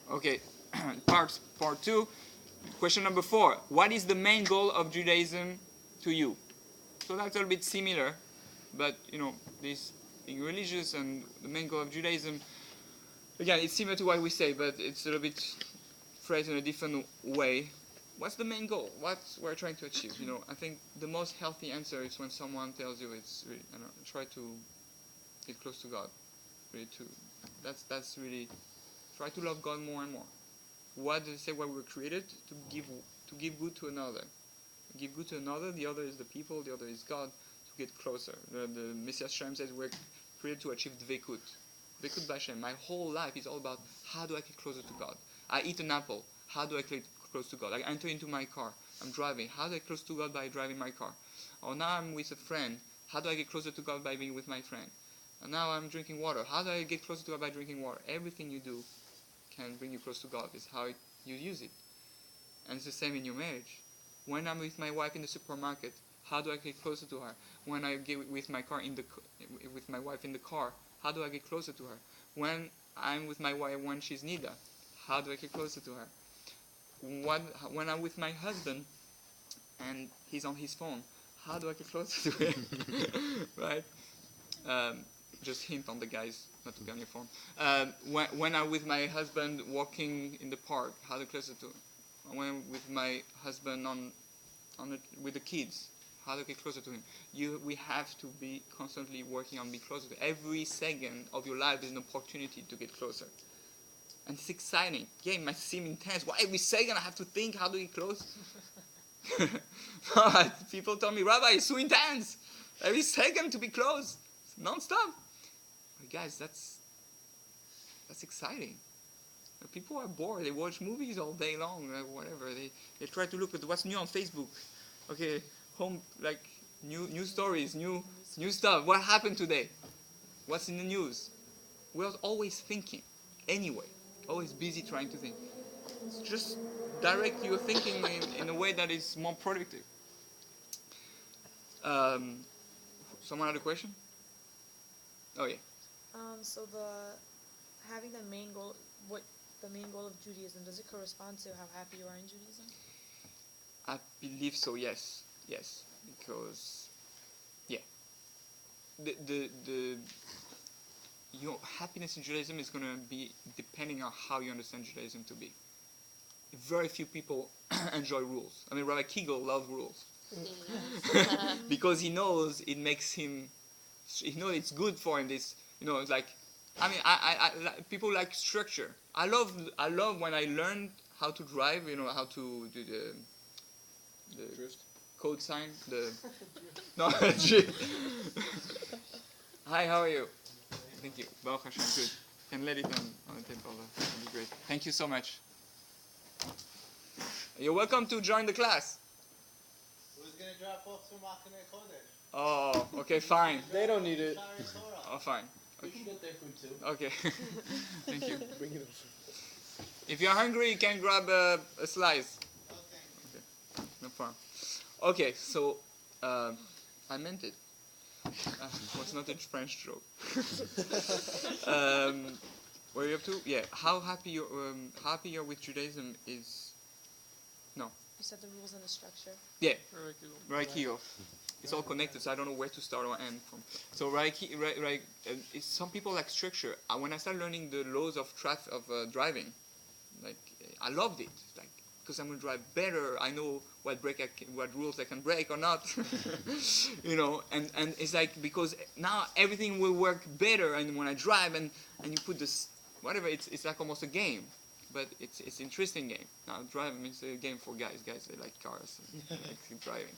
Okay, part 2. Question number 4. What is the main goal of Judaism to you? So that's a little bit similar, but this being religious and the main goal of Judaism, again, it's similar to what we say, but it's a little bit phrased in a different way. What's the main goal? What we're trying to achieve? I think the most healthy answer is when someone tells you it's really, try to get close to God. Really, that's really try to love God more and more. What does it say? Why we were created to give good to another. Give good to another. The other is the people. The other is God. To get closer. The Messiah Shem says we're created to achieve dvekut. Dvekut b'Hashem. My whole life is all about how do I get closer to God. I eat an apple. How do I get close to God? I enter into my car. I'm driving. How do I get close to God? By driving my car. Or now I'm with a friend. How do I get closer to God? By being with my friend. And now I'm drinking water. How do I get closer to God? By drinking water. Everything you do can bring you close to God. It's how you use it. And it's the same in your marriage. When I'm with my wife in the supermarket, how do I get closer to her? When I get with my with my wife in the car, how do I get closer to her? When I'm with my wife when she's nida, how do I get closer to her? When I'm with my husband and he's on his phone, how do I get closer to him? Right? Just hint on the guys not to be on your phone. When I'm with my husband walking in the park, how do I get closer to him? When I'm with my husband with the kids, how do I get closer to him? We have to be constantly working on being closer. Every second of your life is an opportunity to get closer. And it's exciting. Yeah, it might seem intense. Why every second I have to think how do you get close? People tell me, Rabbi, it's so intense. Every second to be close. It's non-stop. But guys, that's exciting. People are bored. They watch movies all day long, whatever. They try to look at what's new on Facebook. Okay, new stories, new stuff. What happened today? What's in the news? We're always thinking. Anyway, always busy trying to think. Just direct your thinking in a way that is more productive. Someone had a question? Oh yeah. So having the main goal, the main goal of Judaism, does it correspond to how happy you are in Judaism? I believe so. Yes, because your happiness in Judaism is going to be depending on how you understand Judaism to be. Very few people enjoy rules. I mean, Rabbi Kegel loves rules because he knows it makes him. He knows it's good for him. It's like. I mean, I people like structure. I love when I learned how to drive. How to do the code sign. No. Hi, how are you? Thank you. Baruch Hashem, good. Can let it on the table. That'd be great. Thank you so much. You're welcome to join the class. Who's gonna drop off to Machane Kodesh? Oh, okay, fine. They don't need it. Oh, fine. We can get their food too. Okay. Thank you. Bring it up. If you're hungry, you can grab a slice. Okay. No problem. Okay, so I meant it. It was not a French joke. Where are you up to? Yeah. How happy you're with Judaism is. No. You said the rules and the structure. Yeah. Right here. It's all connected, so I don't know where to start or end from. So some people like structure. When I started learning the laws of driving, I loved it. Because I'm going to drive better. I know what rules I can break or not. And it's because now everything will work better. And when I drive and you put this whatever, it's like almost a game. But it's an interesting game. Now driving is a game for guys. Guys, they like cars, they like driving.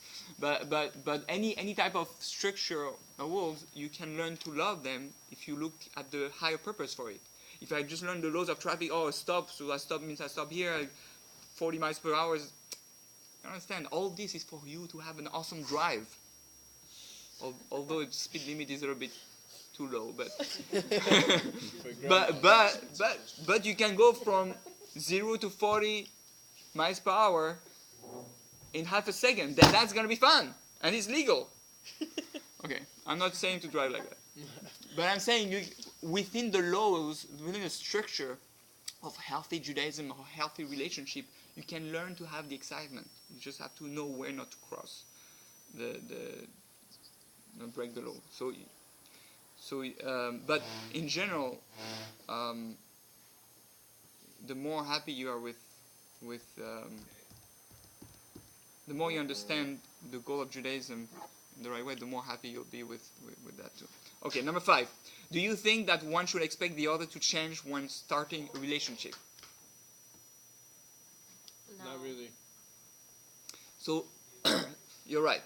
But any type of structure or rules, you can learn to love them if you look at the higher purpose for it. If I just learn the laws of traffic, stop, so I stop means I stop here, 40 miles per hour. You understand? All this is for you to have an awesome drive. Although the speed limit is a little bit too low, but you can go from 0 to 40 miles per hour in half a second. Then that's gonna be fun and it's legal. Okay, I'm not saying to drive like that, but I'm saying within the laws, within the structure, of healthy Judaism or healthy relationship, you can learn to have the excitement. You just have to know where not to cross, break the law. But in general, the more happy you are with the more you understand the goal of Judaism in the right way, the more happy you'll be with that too. Okay, number 5. Do you think that one should expect the other to change when starting a relationship? No. Not really. So, you're right.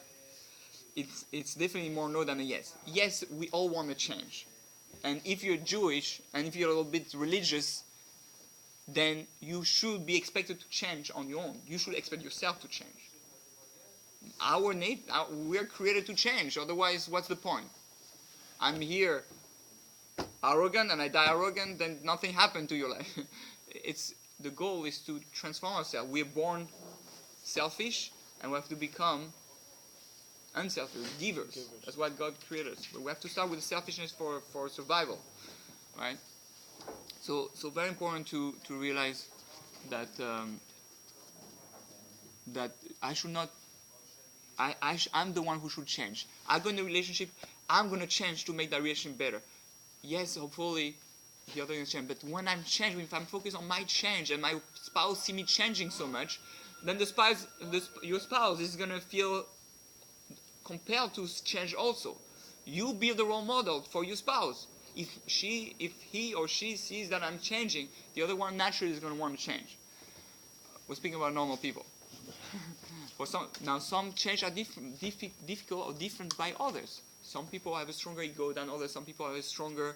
It's definitely more no than a yes. Yes, we all want to change. And if you're Jewish, and if you're a little bit religious, then you should be expected to change on your own. You should expect yourself to change. We're created to change. Otherwise, what's the point? I'm here arrogant and I die arrogant, then nothing happened to your life. The goal is to transform ourselves. We're born selfish, and we have to become unselfish, givers. That's what God created us. But we have to start with selfishness for survival, right? So very important to realize that that I should not. I'm the one who should change. I go in a relationship. I'm going to change to make that relationship better. Yes, hopefully the other is change. But when I'm changing, if I'm focused on my change and my spouse see me changing so much, then your spouse is going to feel compelled to change also. You be the role model for your spouse. If he or she sees that I'm changing, the other one naturally is going to want to change. We're speaking about normal people. Some change are difficult or different by others. Some people have a stronger ego than others. Some people have a stronger,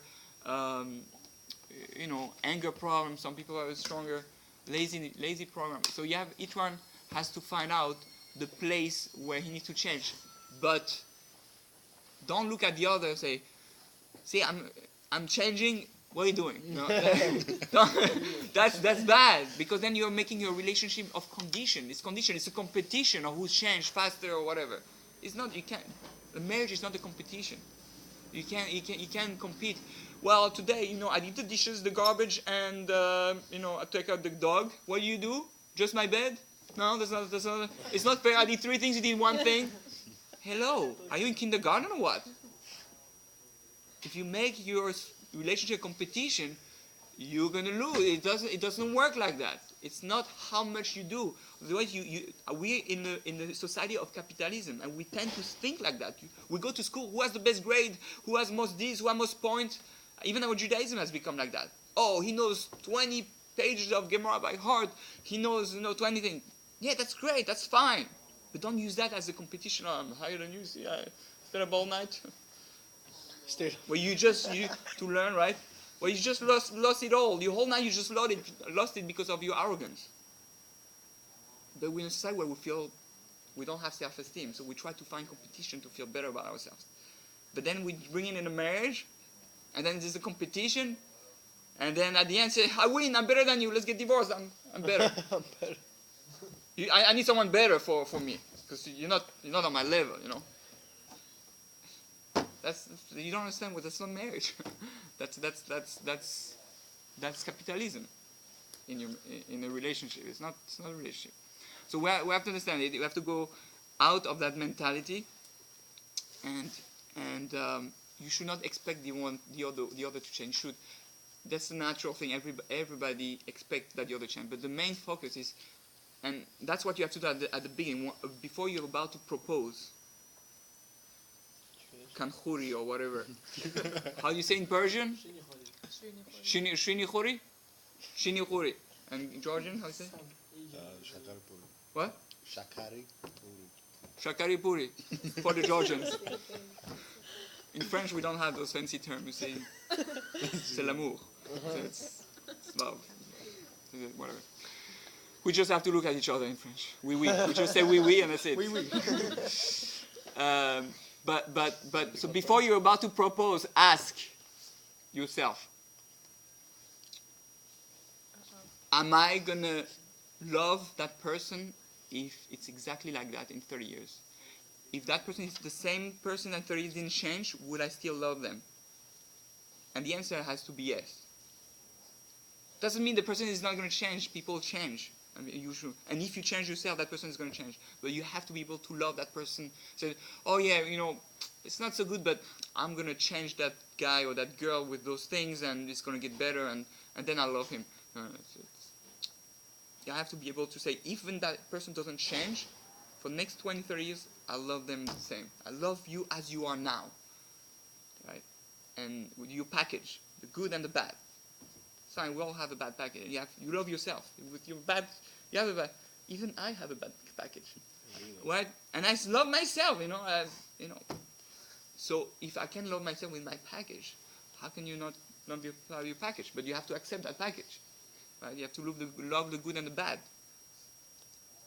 anger problem. Some people have a stronger lazy problem. So each one has to find out the place where he needs to change. But don't look at the other and say, "See, I'm changing. What are you doing?" You know? That's bad, because then you're making your relationship of condition. It's condition. It's a competition of who's changed faster or whatever. It's not. You can't. A marriage is not a competition. You can't compete. Well, today, I did the dishes, the garbage, and I take out the dog. What do? Just my bed? No, that's not. It's not fair. I did 3 things. You did 1 thing. Hello, are you in kindergarten or what? If you make your relationship competition, you're gonna lose. It doesn't work like that. It's not how much you do. Otherwise, we're in the society of capitalism, and we tend to think like that. We go to school. Who has the best grade? Who has most this? Who has most points? Even our Judaism has become like that. Oh, he knows 20 pages of Gemara by heart. He knows 20 things. Yeah, that's great. That's fine. But don't use that as a competition. Oh, I'm higher than you. See, I stayed up all night. Well, to learn, right? Well, you just lost it all. Your whole night you just lost it because of your arrogance. But we're in a society where we don't have self-esteem, so we try to find competition to feel better about ourselves. But then we bring in a marriage, and then there's a competition, and then at the end say, "I win. I'm better than you. Let's get divorced. I'm better." I'm better. I need someone better for me, because you're not on my level, You don't understand what that's not marriage. that's capitalism in a relationship. It's not a relationship. So we have to understand it. We have to go out of that mentality, and you should not expect the other to change. That's a natural thing. Everybody expects that the other change. But the main focus is, and that's what you have to do at the beginning, before you're about to propose. Kanchuri or whatever. How do you say in Persian? Shini Khuri. Shini Khuri. And in Georgian, how do you say? Shakari puri. What? Shakari puri. Shakari Puri for the Georgians. In French, we don't have those fancy terms. We say c'est l'amour. So it's love. Whatever. We just have to look at each other in French. Oui. We just say oui, and that's it. Oui. But so before you're about to propose, ask yourself: am I gonna love that person if it's exactly like that in 30 years? If that person is the same person that 30 years didn't change, would I still love them? And the answer has to be yes. Doesn't mean the person is not going to change. People change. I mean, you should. And if you change yourself, that person is going to change. But you have to be able to love that person. Say, oh yeah, it's not so good, but I'm going to change that guy or that girl with those things, and it's going to get better, and then I love him. You have to be able to say, even that person doesn't change, for the next 20, 30 years, I love them the same. I love you as you are now. Right? And with your package, the good and the bad. Fine, we all have a bad package. You love yourself. With your bad, you have a bad. Even I have a bad package, right? And I love myself, So if I can love myself with my package, how can you not love your package? But you have to accept that package, right? You have to love the good and the bad.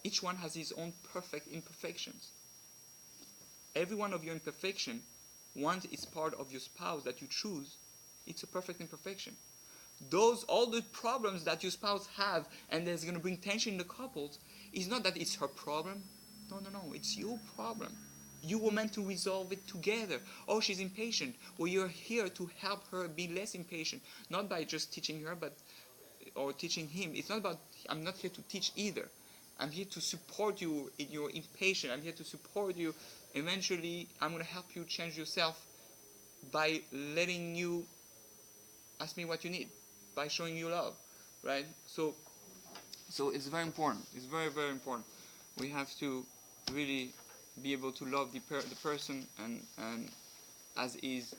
Each one has his own perfect imperfections. Every one of your imperfection, once it's part of your spouse that you choose, it's a perfect imperfection. All the problems that your spouse have and that's going to bring tension in the couples, is not that it's her problem. No, it's your problem. You were meant to resolve it together. Oh, she's impatient. Well, you're here to help her be less impatient. Not by just teaching her, or teaching him. It's not about, I'm not here to teach either. I'm here to support you in your impatience. I'm here to support you. Eventually, I'm going to help you change yourself by letting you ask me what you need, by showing you love, right? So it's very important. It's very, very important. We have to really be able to love the person and as is.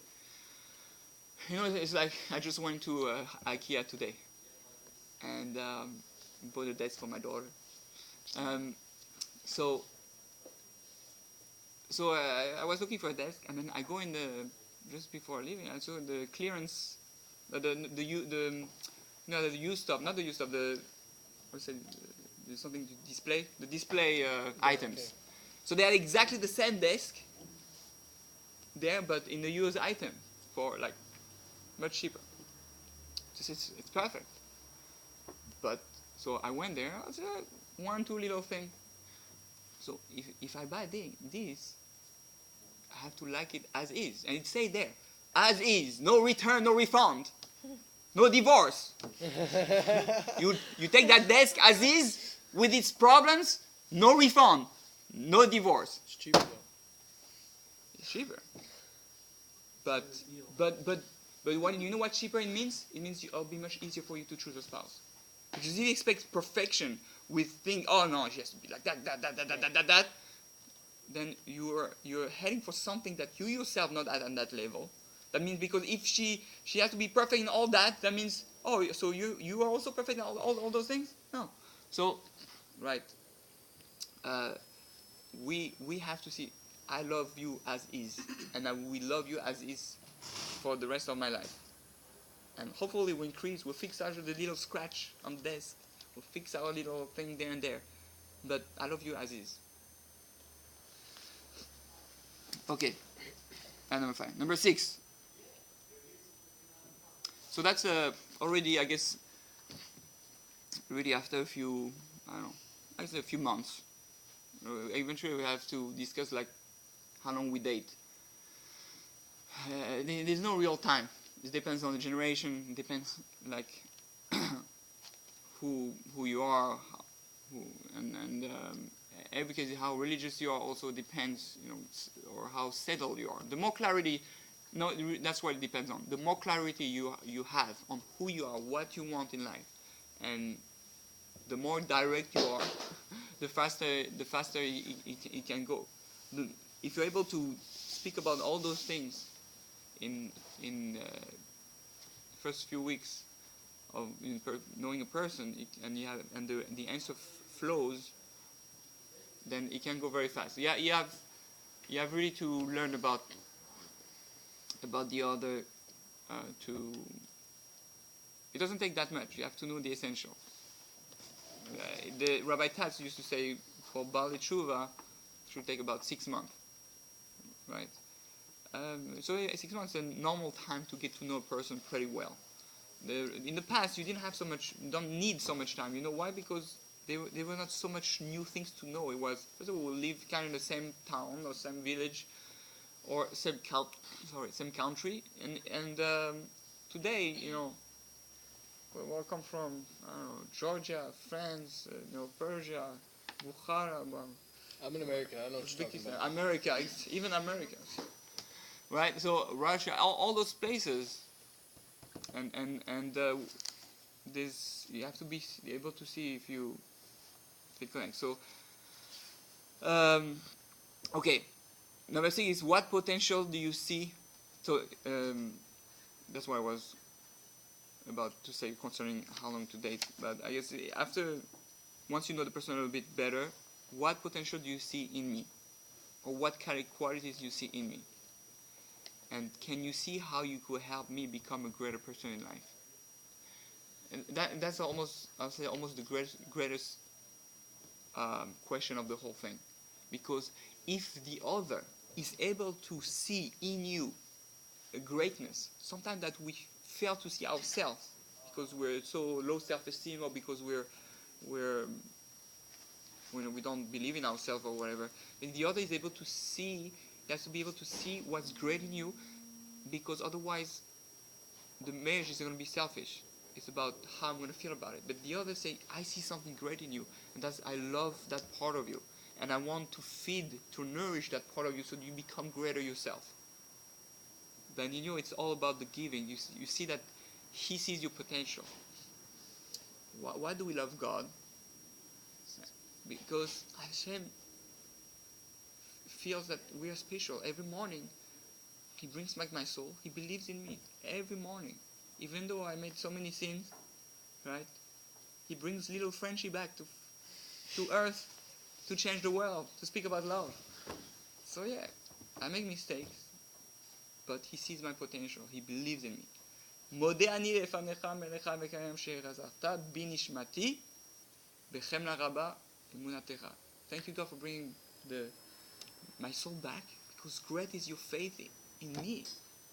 It's like I just went to Ikea today and bought a desk for my daughter. So I was looking for a desk, and then I go in just before leaving, I saw the clearance, the used stuff, not the used stuff, there's something to display, the display items. Okay. So they had exactly the same desk there, but in the used item for like much cheaper. It's perfect. But so I went there. I said, one, two little thing. So if I buy this, I have to like it as is, and it say there, as is, no return, no refund, no divorce. You take that desk as is with its problems, no refund, no divorce. It's cheaper though. It's cheaper. But what you know what cheaper it means? It means it'll be much easier for you to choose a spouse. Because if you expect perfection with things, oh no, she has to be like that, then you're heading for something that you yourself not at on that level. That means because if she has to be perfect in all that means, oh, so you are also perfect in all those things? No. So, right. We have to see, I love you as is, and I will love you as is for the rest of my life. And hopefully we'll fix our the little scratch on the desk. We'll fix our little thing there and there. But I love you as is. Okay. And number 5. Number 6. So that's already, I guess, really after a few, a few months. Eventually we have to discuss like how long we date. There's no real time. It depends on the generation. It depends like who you are, and every case how religious you are also depends, or how settled you are. The more clarity, that's what it depends on. The more clarity you have on who you are, what you want in life, and the more direct you are, the faster it can go. If you're able to speak about all those things in first few weeks of knowing a person, and the answer flows, then it can go very fast. Yeah, you have really to learn about the other. It doesn't take that much. You have to know the essential. The Rabbi Tats used to say for Bali Tshuva, it should take about 6 months, right? So 6 months is a normal time to get to know a person pretty well. In the past, you don't need so much time. You know why? Because there were not so much new things to know. It was, first of all, we live kind of in the same town or same village or same country. And today, Where come from? I don't know, Georgia, France, Persia, Bukhara, I'm an American. I know what you're talking Uzbekistan, about. America, even America, right? So Russia, all those places, and this you have to be able to see if you connect. So, okay. Number 6 is what potential do you see? So that's what I was about to say concerning how long to date. But I guess once you know the person a little bit better, what potential do you see in me? Or what qualities do you see in me? And can you see how you could help me become a greater person in life? And that's almost, I'll say, almost the greatest question of the whole thing. Because if the other is able to see in you a greatness, sometimes that we fail to see ourselves because we're so low self-esteem or because we don't believe in ourselves or whatever. If the other is able to see, he has to be able to see what's great in you, because otherwise the marriage is going to be selfish. It's about how I'm going to feel about it. But the other say, I see something great in you, and I love that part of you, and I want to feed, to nourish that part of you so that you become greater yourself. Then it's all about the giving. You see that he sees your potential. Why do we love God? Because Hashem feels that we are special. Every morning, He brings back my soul. He believes in me every morning. Even though I made so many sins, right? He brings little Frenchie back to earth to change the world, to speak about love. So yeah, I make mistakes, but He sees my potential. He believes in me. מודה אני לפניך מלך וקיים שהרזרת בי נשמתי בחמלה רבה אמונתך. Thank you, God, for bringing my soul back, because great is your faith in me.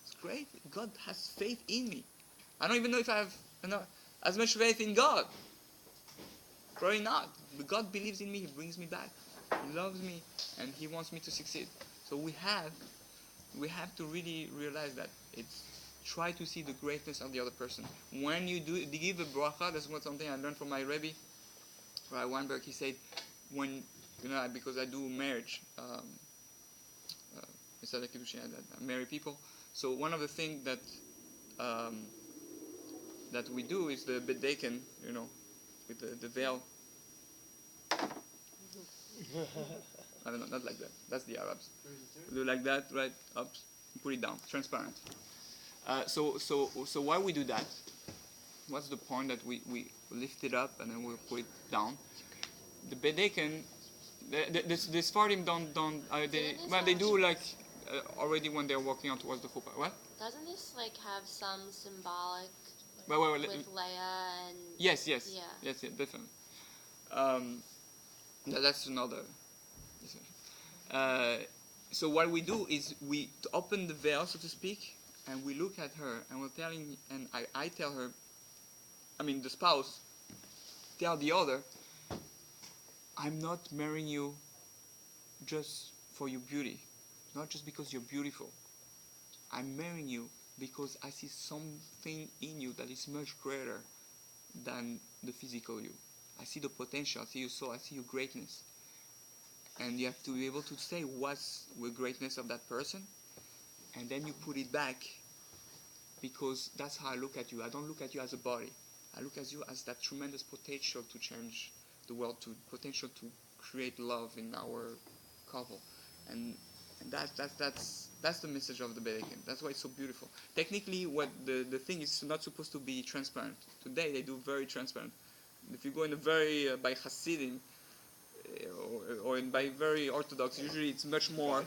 It's great. God has faith in me. I don't even know if I have as much faith in God. Probably not. But God believes in me. He brings me back. He loves me, and He wants me to succeed. So we have to really realize that it's try to see the greatness of the other person. When you give a bracha, that's something I learned from my Rabbi Weinberg. He said, because I do marriage, I marry people. So one of the things that we do is the bedekin, with the veil. I don't know, not like that. That's the Arabs. Do like that, right up, put it down, transparent. So why we do that? What's the point that we lift it up and then we put it down? The bedekin, the Sephardim they do like already when they're walking on towards the chuppah. What? Doesn't this have some symbolic Wait, with Leah and... Yes, Yeah. Yes, definitely. That's another. So what we do is we open the veil, so to speak, and we look at her, and we're telling, and I tell her, the spouse, tell the other, I'm not marrying you just for your beauty, not just because you're beautiful. I'm marrying you because I see something in you that is much greater than the physical you. I see the potential, I see your soul, I see your greatness. And you have to be able to say what's the greatness of that person, and then you put it back, because that's how I look at you. I don't look at you as a body. I look at you as that tremendous potential to change the world, to potential to create love in our couple. And that's the message of the bedekin. That's why it's so beautiful. Technically, what the thing is not supposed to be transparent. Today they do very transparent. If you go in a very by Hasidim or by very Orthodox, usually it's much more.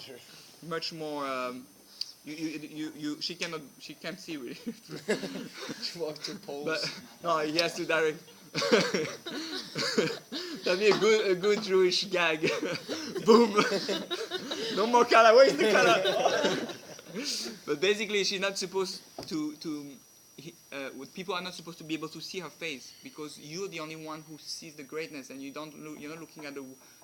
She can't see really. She walked to poles. But no, he has to direct. That'd be a good Jewish gag. Boom. No more color. Where is the color? But basically, she's not supposed to. People are not supposed to be able to see her face, because you're the only one who sees the greatness, and you're not looking at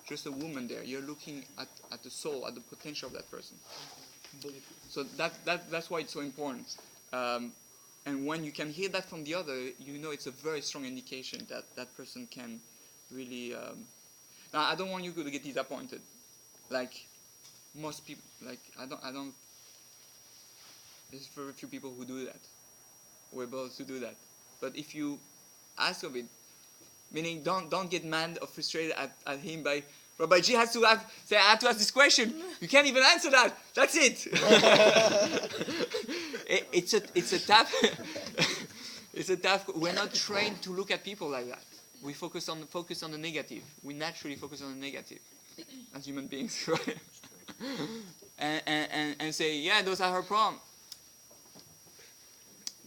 just a woman there. You're looking at the soul, at the potential of that person. So that's why it's so important. And And when you can hear that from the other, you know it's a very strong indication that that person can really. Now, I don't want you to get disappointed. Like most people, like I don't. There's very few people who do that. We're able to do that. But if you ask of it, meaning don't get mad or frustrated at him by Rabbi G has to say I have to ask this question. You can't even answer that. That's it. It's a tough it's a tough. We're not trained to look at people like that. We focus on the negative. We naturally focus on the negative as human beings, right? and say, yeah, those are her problems.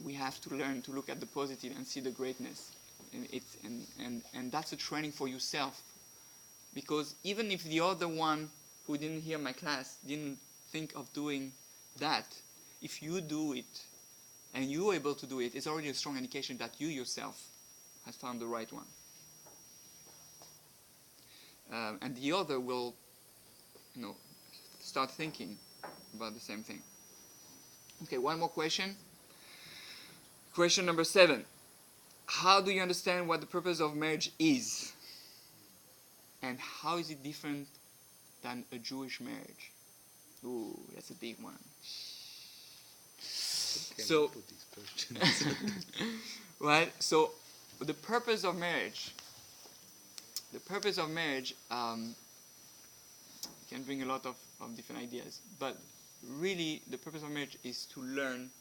We have to learn to look at the positive and see the greatness. And that's a training for yourself. Because even if the other one who didn't hear my class didn't think of doing that, if you do it and you're able to do it, it's already a strong indication that you yourself has found the right one. And the other will, start thinking about the same thing. Okay, one more question. Question number 7. How do you understand what the purpose of marriage is? And how is it different than a Jewish marriage? Ooh, that's a big one. So, right? So, the purpose of marriage can bring a lot of different ideas. But really, the purpose of marriage is to learn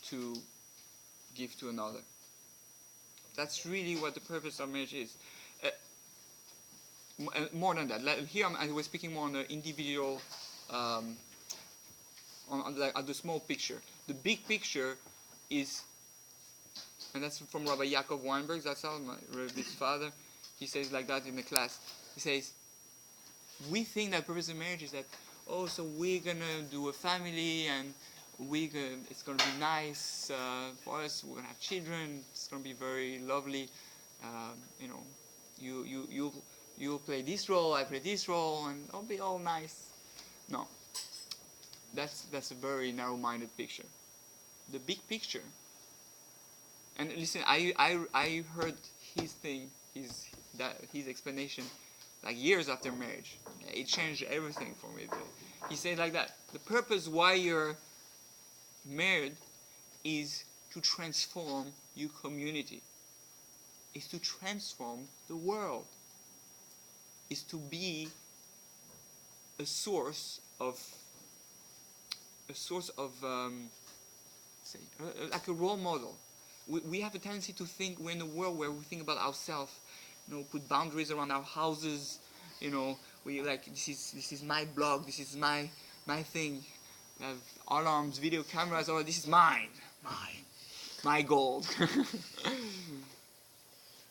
to give to another. That's really what the purpose of marriage is. More than that, here I was speaking more on the individual, on the small picture. The big picture is, and that's from Rabbi Yaakov Weinberg, that's how Rabbi's father, he says like that in the class. He says, we think that the purpose of marriage is that, so we're going to do a family and it's going to be nice for us, we're going to have children, it's going to be very lovely, you play this role, I play this role, and it'll be all nice. No. That's a very narrow-minded picture. The big picture. And listen, I heard his thing, his explanation, like years after marriage. It changed everything for me. He said like that: the purpose why you're married is to transform your community. Is to transform the world. Is to be a source of like a role model. We have a tendency to think we're in a world where we think about ourselves, put boundaries around our houses, we like this is my blog, this is my thing. We have alarms, video cameras, this is mine, my gold.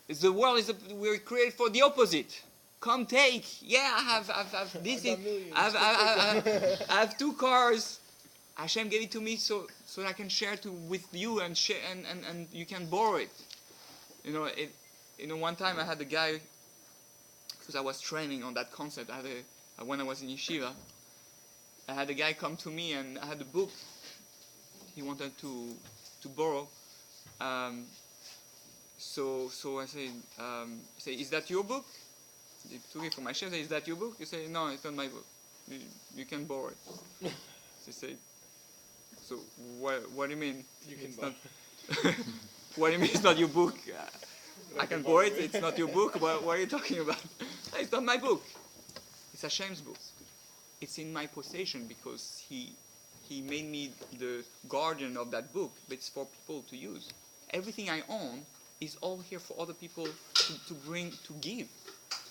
The world we're created for the opposite. Come take. Yeah, I have this. I have 2 cars. Hashem gave it to me so I can share with you and share and you can borrow it. One time I had a guy, because I was training on that concept. When I was in yeshiva, I had a guy come to me and I had a book he wanted to borrow. So I said, is that your book? He took it from my shelf. Is that your book? You say, no, it's not my book. You can borrow it. He said, so what do you mean? You can borrow. What do you mean it's not your book? I can borrow it. It's not your book. What are you talking about? It's not my book. It's Hashem's book. It's in my possession because he made me the guardian of that book. But it's for people to use. Everything I own is all here for other people to give.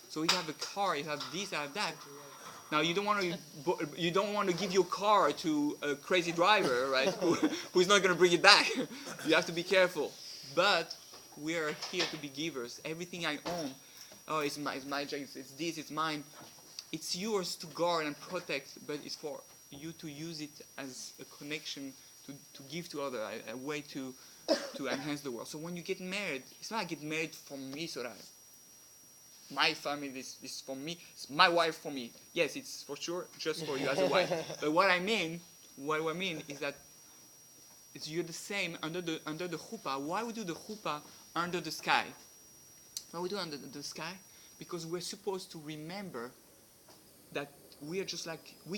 So you have a car, you have this, you have that. Now you don't want to give your car to a crazy driver, right? Who's not going to bring it back. You have to be careful. But we are here to be givers. Everything I own, it's my it's this, it's mine. It's yours to guard and protect, but it's for you to use it as a connection to give to others, a way to enhance the world. So when you get married, it's not I get married for me, so that my family, this is for me, it's my wife for me. Yes, it's for sure just for you as a wife. But what I mean is that you're the same under the chuppah. Why we do the chuppah under the sky? Why we do under the sky? Because we're supposed to remember that we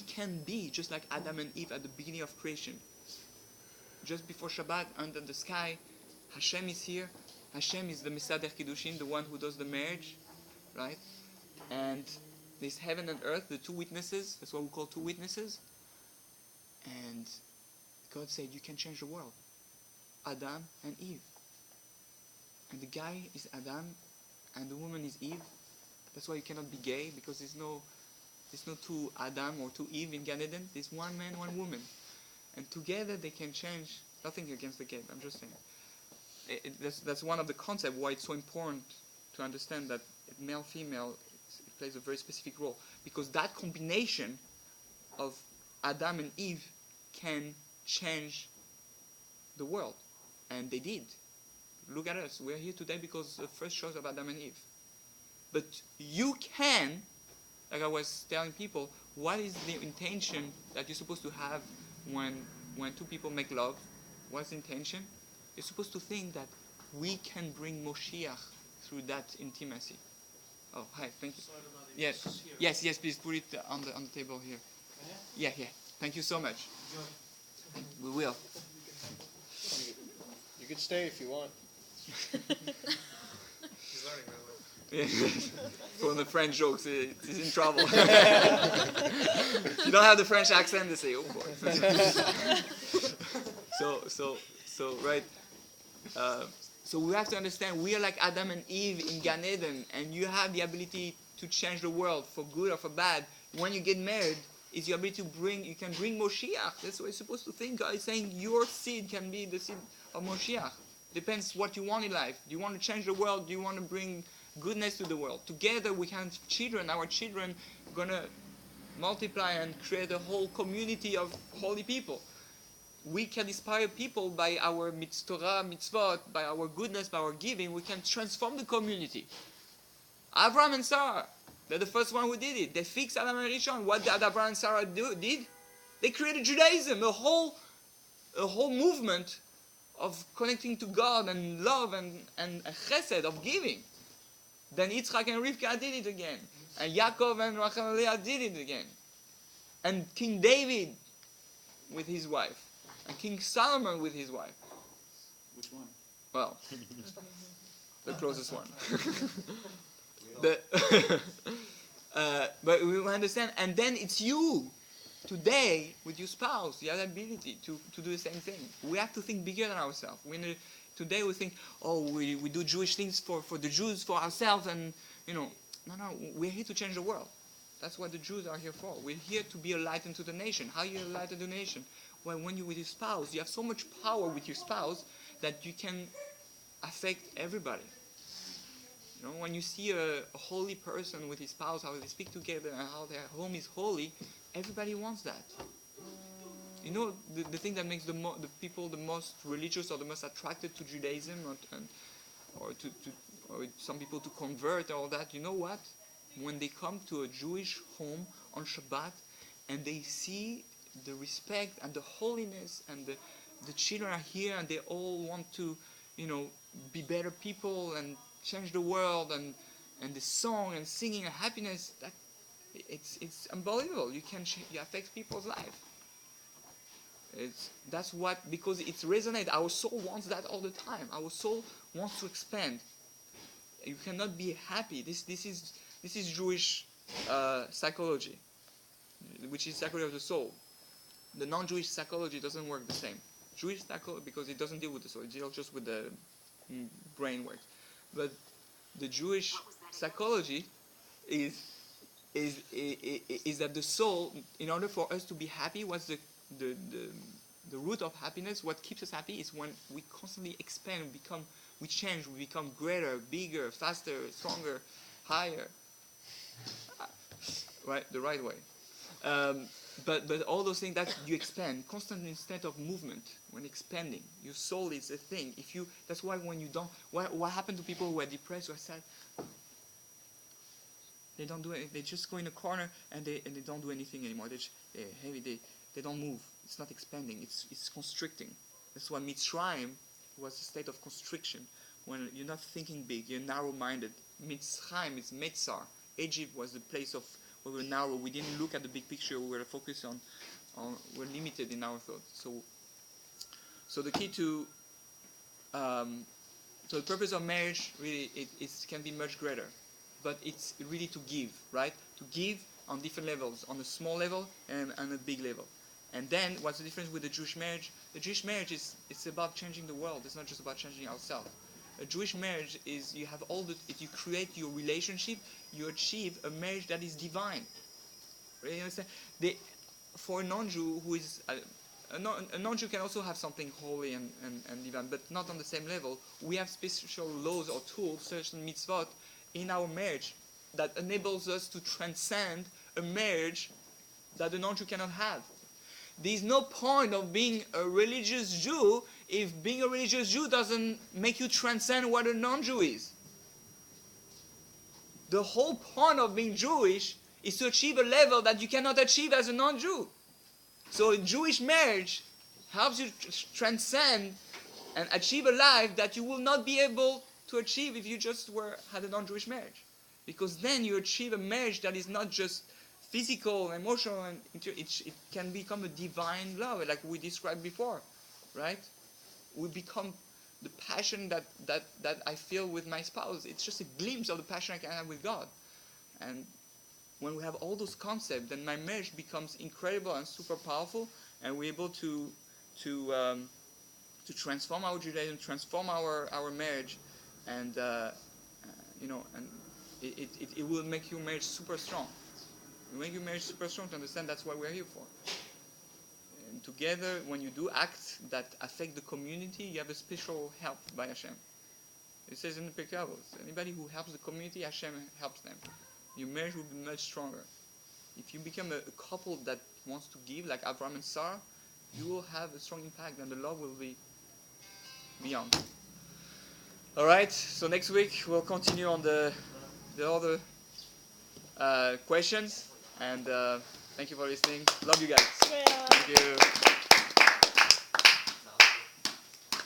can be just like Adam and Eve at the beginning of creation. Just before Shabbat, under the sky, Hashem is here. Hashem is the Mesader Kiddushin, the one who does the marriage, right? And there's heaven and earth, the two witnesses. That's what we call two witnesses. And God said, you can change the world. Adam and Eve. And the guy is Adam, and the woman is Eve. That's why you cannot be gay, because there's no two Adam or two Eve in Gan Eden. There's one man, one woman. And together they can change. Nothing against the gay, I'm just saying. That's one of the concepts why it's so important to understand that male, female, it plays a very specific role. Because that combination of Adam and Eve can change the world. And they did. Look at us. We're here today because of the first choice of Adam and Eve. But you can, like I was telling people, what is the intention that you're supposed to have when two people make love? What's the intention? You're supposed to think that we can bring Moshiach through that intimacy. Oh, hi, thank you. Yes, please put it on the table here. Yeah. Thank you so much. We will. You could stay if you want. He's learning, by the way. From the French jokes, he's in trouble. If you don't have the French accent, they say, oh boy. So right. So we have to understand we are like Adam and Eve in Gan Eden, and you have the ability to change the world for good or for bad. When you get married, it's your ability you can bring Moshiach. That's what you're supposed to think. God is saying your seed can be the seed of Moshiach. Depends what you want in life. Do you want to change the world? Do you want to bring goodness to the world? Together we can have children. Our children are going to multiply and create a whole community of holy people. We can inspire people by our Torah, mitzvot, by our goodness, by our giving. We can transform the community. Abraham and Sarah, they're the first one who did it. They fixed Adam and Rishon. What did Abraham and Sarah did? They created Judaism, a whole movement of connecting to God and love and chesed, of giving. Then Yitzchak and Rivka did it again. And Yaakov and Rachel and Leah did it again. And King David with his wife. And King Solomon with his wife. Which one? Well, the closest one. But we understand. And then it's you. Today, with your spouse, you have the ability to do the same thing. We have to think bigger than ourselves. Today we think, we do Jewish things for the Jews, for ourselves, and no, we're here to change the world. That's what the Jews are here for. We're here to be a light into the nation. How are you a light into the nation? Well, when you're with your spouse, you have so much power with your spouse that you can affect everybody. When you see a holy person with his spouse, how they speak together and how their home is holy, everybody wants that. The thing that makes the people the most religious or the most attracted to Judaism or some people to convert and all that, you know what? When they come to a Jewish home on Shabbat and they see the respect and the holiness and the children are here and they all want to, be better people and change the world and the song and singing and happiness, that it's unbelievable. You affect people's life. Because it resonates. Our soul wants that all the time. Our soul wants to expand. You cannot be happy. This is Jewish psychology, which is psychology of the soul. The non-Jewish psychology doesn't work the same. Jewish psychology, because it doesn't deal with the soul, it deals just with the brain work. But the Jewish psychology is that the soul, in order for us to be happy, what's the root of happiness? What keeps us happy is when we constantly expand, we change, we become greater, bigger, faster, stronger, higher. Right, the right way. But all those things that you expand constantly instead of movement. When expanding, your soul is a thing. That's why when you don't, what happened to people who are depressed, who are sad? They don't do it. They just go in a corner and they don't do anything anymore. They're heavy. They don't move. It's not expanding. It's constricting. That's why Mitzrayim was a state of constriction. When you're not thinking big, you're narrow-minded. Mitzrayim is Metzar. Egypt was the place of where we were narrow. We didn't look at the big picture. We were focused on we're limited in our thoughts. So the key to so the purpose of marriage really it can be much greater, but it's really to give, right? To give on different levels, on a small level and on a big level. And then what's the difference with the Jewish marriage? The Jewish marriage it's about changing the world. It's not just about changing ourselves. A Jewish marriage is you have if you create your relationship, you achieve a marriage that is divine. Right? You understand? For a non-Jew who is a non-Jew can also have something holy and divine, but not on the same level. We have special laws or tools, certain mitzvot, in our marriage that enables us to transcend a marriage that a non-Jew cannot have. There's no point of being a religious Jew if being a religious Jew doesn't make you transcend what a non-Jew is. The whole point of being Jewish is to achieve a level that you cannot achieve as a non-Jew. So a Jewish marriage helps you transcend and achieve a life that you will not be able to achieve if you just had a non-Jewish marriage. Because then you achieve a marriage that is not just physical, emotional, and it can become a divine love, like we described before, right? We become the passion that I feel with my spouse. It's just a glimpse of the passion I can have with God. And when we have all those concepts, then my marriage becomes incredible and super powerful, and we're able to transform our Judaism, transform our marriage, and and it will make your marriage super strong. It will make your marriage super strong to understand that's what we're here for. And together, when you do acts that affect the community, you have a special help by Hashem. It says in the Ikea, anybody who helps the community, Hashem helps them. Your marriage will be much stronger. If you become a couple that wants to give, like Abraham and Sarah, you will have a strong impact, and the love will be beyond. All right. So next week we'll continue on the other questions, and thank you for listening. Love you guys. Yeah. Thank you.